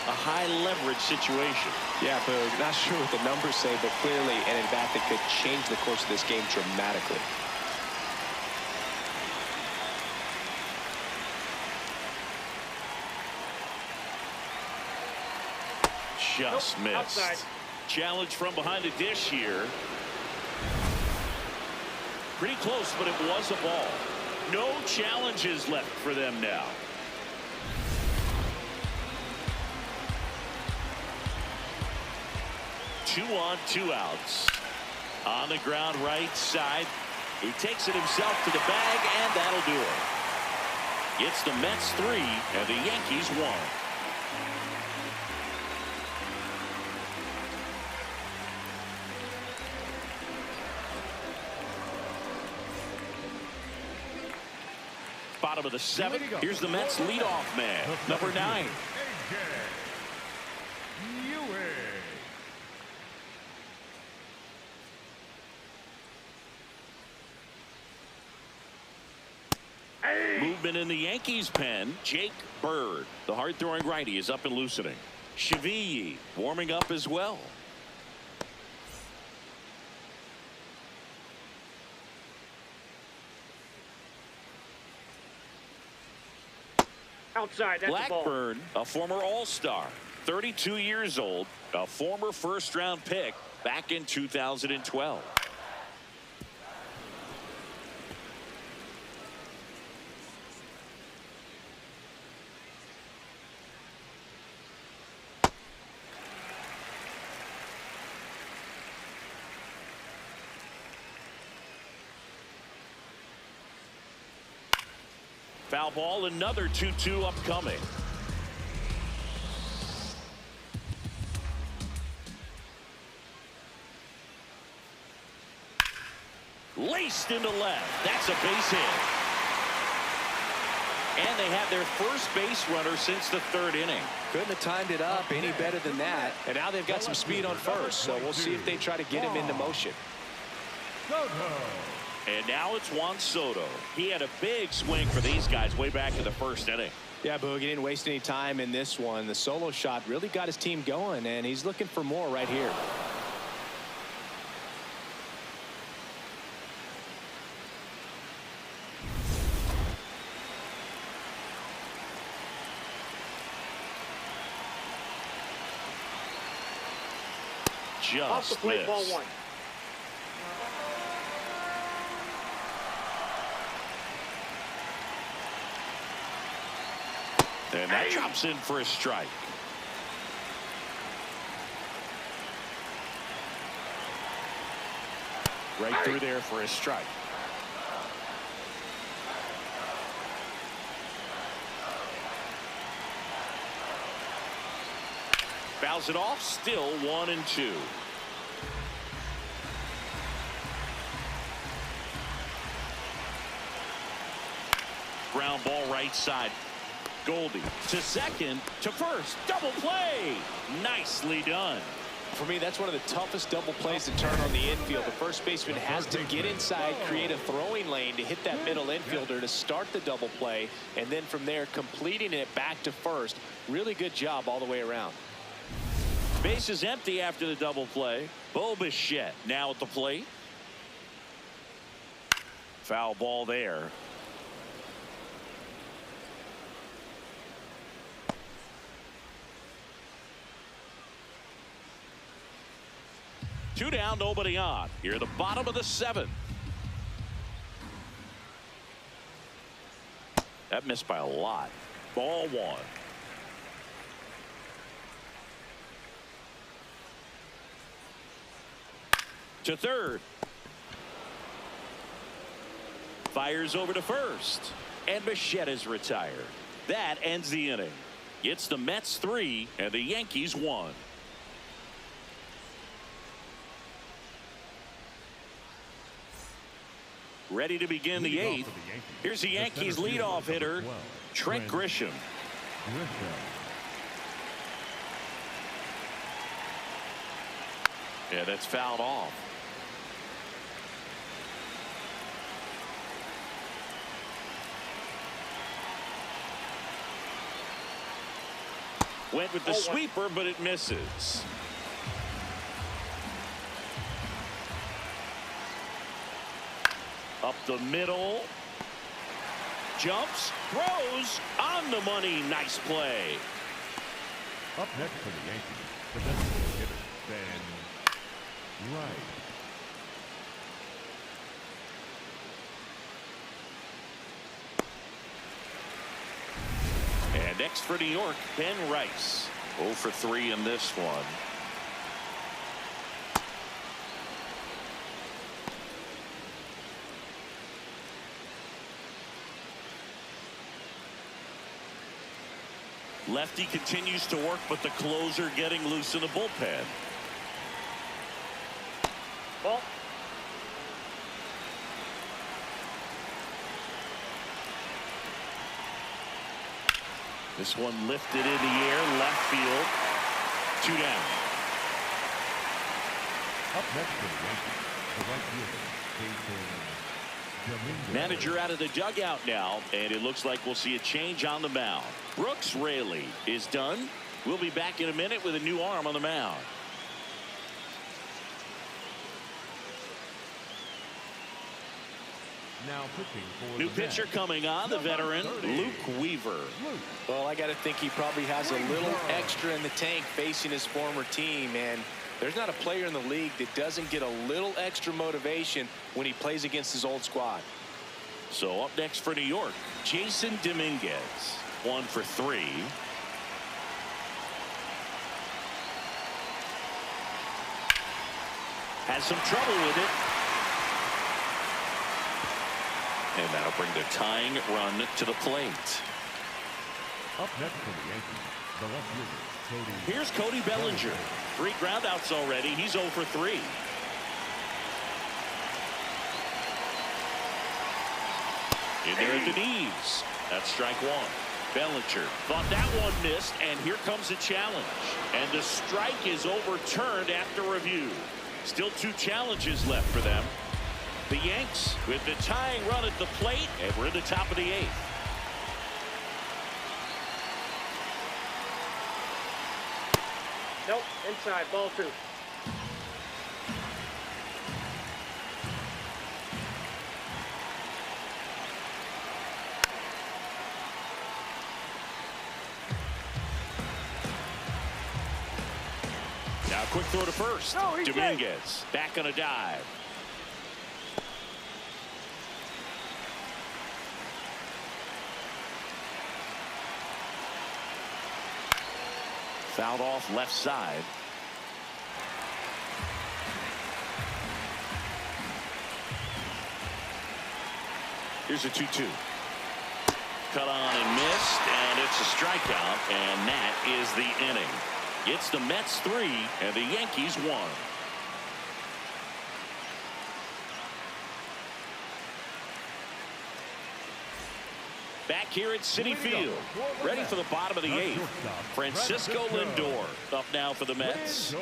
a high-leverage situation. Yeah, but not sure what the numbers say, but clearly an at-bat that could change the course of this game dramatically. Just missed. Outside. Challenge from behind the dish here. Pretty close, but it was a ball. No challenges left for them now. Two on, 2 outs. On the ground right side. He takes it himself to the bag, and that'll do it. It's the Mets 3 and the Yankees 1. Bottom of the 7th. Here's the Mets leadoff man, number 9. Movement in the Yankees pen. Jake Bird, the hard-throwing righty, is up and loosening. Cheville warming up as well. Outside, that's the ball. Blackburn, a former All-Star, 32 years old, a former first-round pick back in 2012. Foul ball, another 2-2 upcoming. Laced into left. That's a base hit. And they have their first base runner since the 3rd inning. Couldn't have timed it up any better than that. And now they've got some speed on first, so we'll see if they try to get him into motion. And now it's Juan Soto. He had a big swing for these guys way back in the 1st inning. Yeah, Boog, he didn't waste any time in this one. The solo shot really got his team going, and he's looking for more right here. Off the Just plate, ball missed. 1. And that drops in for a strike. Right through there for a strike. Fouls it off, still 1-2. Ground ball right side. Goldie to second, to first, double play. Nicely done. For me, that's one of the toughest double plays to turn on the infield. The first baseman has to get inside, create a throwing lane to hit that middle infielder to start the double play, and then from there completing it back to first. Really good job all the way around. Base is empty after the double play. Bo Bichette now at the plate. Foul ball there. Two down, nobody on. Here at the bottom of the 7th. That missed by a lot. Ball 1. To third. Fires over to first. And Bichette is retired. That ends the inning. It's the Mets 3 and the Yankees 1. Ready to begin the 8th. Here's the Yankees leadoff hitter, Trent Grisham. Yeah, that's fouled off. Went with the sweeper, but it misses. Up the middle. Jumps, throws, on the money. Nice play. Up next for the Yankees, the designated hitter, Ben Wright. And next for New York, Ben Rice. 0 for 3 in this one. Lefty continues to work, but the closer getting loose in the bullpen. Ball. This one lifted in the air, left field. 2 down. Up next for the Yankees, the right fielder, Jason Dominguez. Manager out of the dugout now, and it looks like we'll see a change on the mound. Brooks Raley is done. We'll be back in a minute with a new arm on the mound. Now pitching for New the pitcher Mets, coming on, the veteran, 30. Luke Weaver. Well, I got to think he probably has a little extra in the tank facing his former team, and there's not a player in the league that doesn't get a little extra motivation when he plays against his old squad. So up next for New York, Jason Dominguez. 1 for 3. Has some trouble with it. And that'll bring the tying run to the plate. Up next for the Yankees, the left fielder, Cody. Here's Cody Bellinger. 3 groundouts already. He's 0 for 3. In there at the knees. That's strike 1. Bellinger thought that one missed, and here comes a challenge. And the strike is overturned after review. Still 2 challenges left for them. The Yanks with the tying run at the plate, and we're in the top of the 8th. Nope. Inside. Ball 2. Now quick throw to first. No, he's Dominguez back on a dive. Fouled off left side. Here's a 2-2. Cut on and missed, and it's a strikeout, and that is the inning. It's the Mets 3 and the Yankees 1. Back here at Citi Field, ready for the bottom of the 8th. Francisco Lindor up now for the Mets.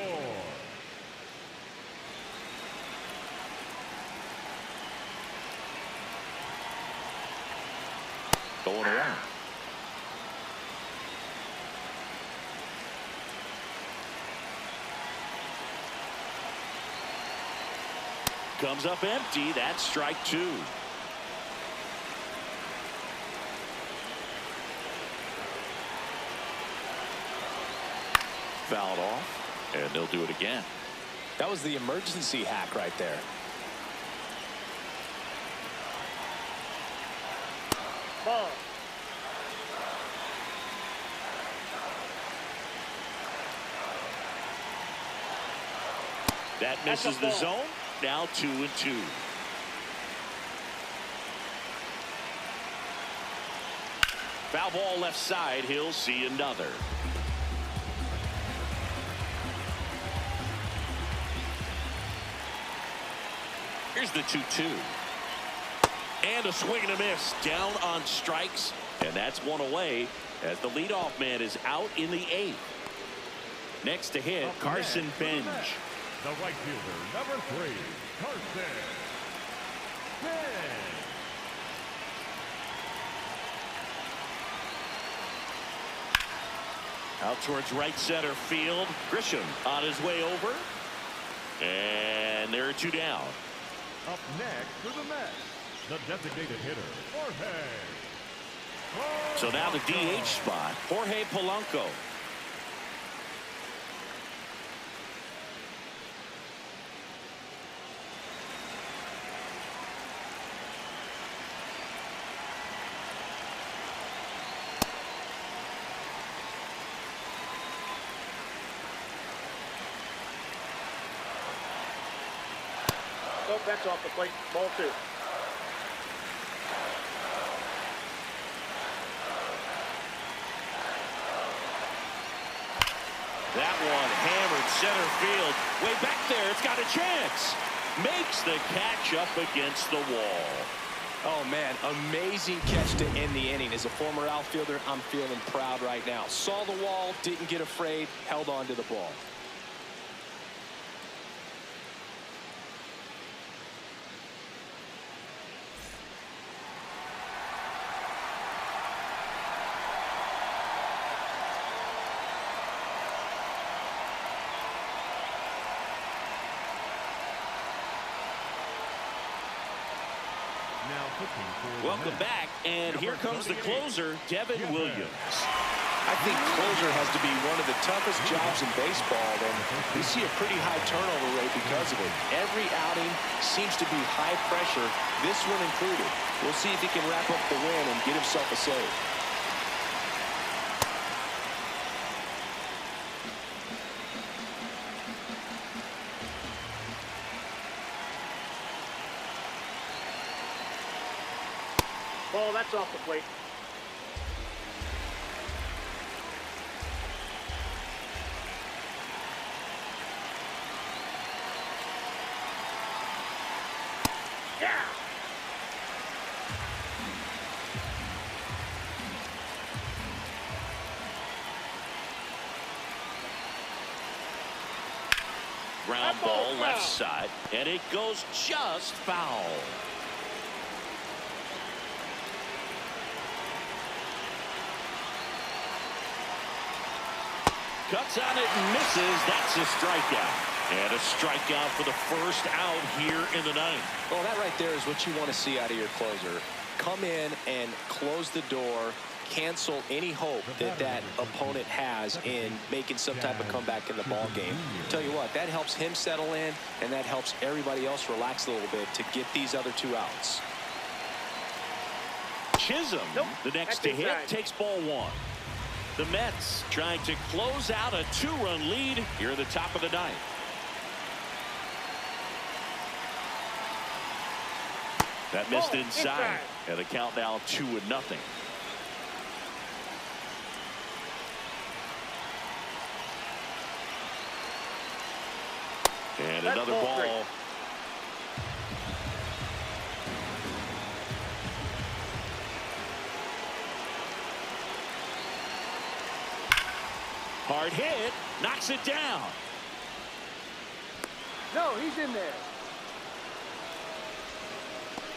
Going around. Comes up empty. That's strike 2. Fouled off, and they'll do it again. That was the emergency hack right there. Ball. That misses the zone. Now 2-2. Foul ball left side. He'll see another. Here's the 2-2. And a swing and a miss. Down on strikes. And that's one away as the leadoff man is out in the 8th. Next to hit, Carson Bench. The right fielder, number 3, Carson Bench. Out towards right center field. Grisham on his way over. And there are 2 down. Up next for the Mets, the designated hitter, Jorge. So now the DH spot, Jorge Polanco. Nope, that's off the plate. Ball 2. That one hammered center field. Way back there. It's got a chance. Makes the catch up against the wall. Oh, man, amazing catch to end the inning. As a former outfielder, I'm feeling proud right now. Saw the wall, didn't get afraid, held on to the ball. Welcome back, and here comes the closer, Devin Williams. I think closer has to be one of the toughest jobs in baseball, and we see a pretty high turnover rate because of it. Every outing seems to be high pressure, this one included. We'll see if he can wrap up the win and get himself a save. Ball, that's off the plate. Yeah. Ground ball left side, and it goes just foul. Cuts on it and misses. That's a strikeout. And a strikeout for the first out here in the 9th. Well, that right there is what you want to see out of your closer. Come in and close the door, cancel any hope that that opponent has in making some type of comeback in the ball game. Tell you what, that helps him settle in, and that helps everybody else relax a little bit to get these other 2 outs. Chisholm, the next to hit, takes ball 1. The Mets trying to close out a 2-run lead here at the top of the 9th. That missed inside. And the count now 2-0. And another ball. Hard hit, knocks it down. No, he's in there.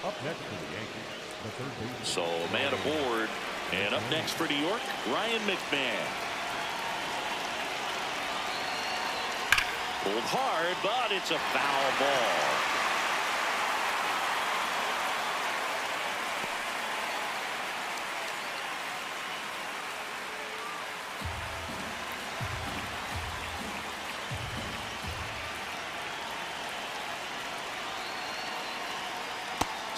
Up next for the Yankees, the third baseman. So man aboard, and up next for New York, Ryan McMahon. Pulled hard, but it's a foul ball.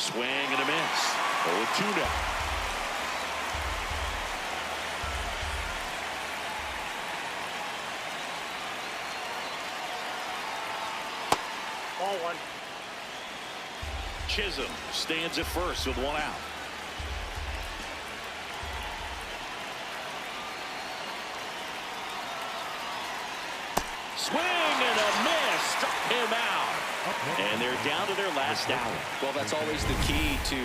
Swing and a miss. 0-2 now. Ball one. Chisholm stands at first with one out. Swing and a miss. Struck him out. And they're down to their last out. Well, that's always the key to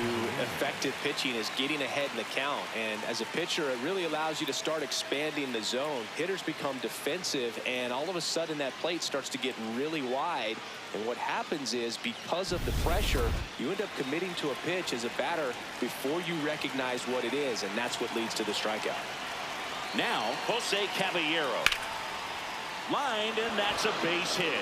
effective pitching, is getting ahead in the count. And as a pitcher, it really allows you to start expanding the zone. Hitters become defensive, and all of a sudden that plate starts to get really wide. And what happens is, because of the pressure, you end up committing to a pitch as a batter before you recognize what it is, and that's what leads to the strikeout. Now, Jose Caballero. Lined, and that's a base hit.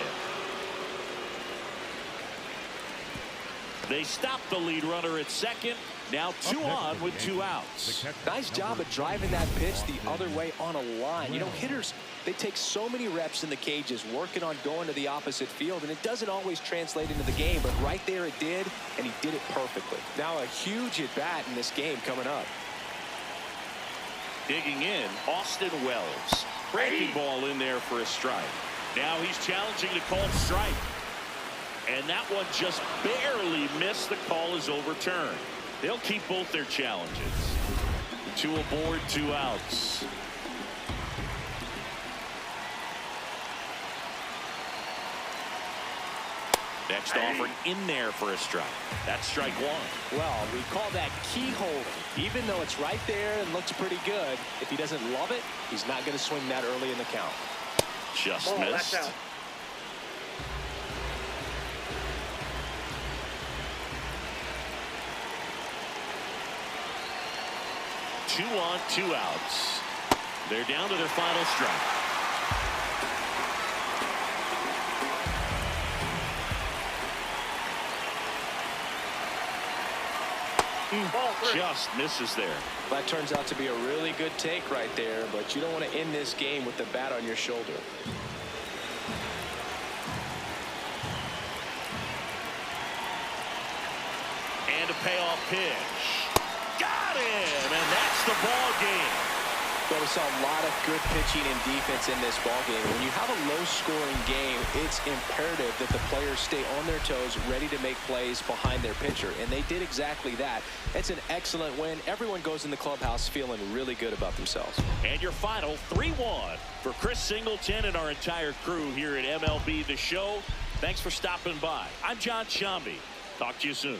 They stop the lead runner at second. Now 2 on with 2 outs. Nice job of driving that pitch the other way on a line. You know, hitters, they take so many reps in the cages working on going to the opposite field, and it doesn't always translate into the game, but right there it did, and he did it perfectly. Now a huge at bat in this game coming up. Digging in, Austin Wells. Breaking ball in there for a strike. Now he's challenging the called strike. And that one just barely missed. The call is overturned. They'll keep both their challenges. 2 aboard, 2 outs. Next offer in there for a strike. That's strike 1. Well, we call that key holding. Even though it's right there and looks pretty good, if he doesn't love it, he's not going to swing that early in the count. Just missed. That's out. Two on, 2 outs. They're down to their final strike. Just misses there. That turns out to be a really good take right there, but you don't want to end this game with the bat on your shoulder. And a payoff pitch. Got him, and that's the ball game. But we saw a lot of good pitching and defense in this ballgame. When you have a low-scoring game, it's imperative that the players stay on their toes, ready to make plays behind their pitcher, and they did exactly that. It's an excellent win. Everyone goes in the clubhouse feeling really good about themselves. And your final 3-1 for Chris Singleton and our entire crew here at MLB The Show. Thanks for stopping by. I'm John Shambi. Talk to you soon.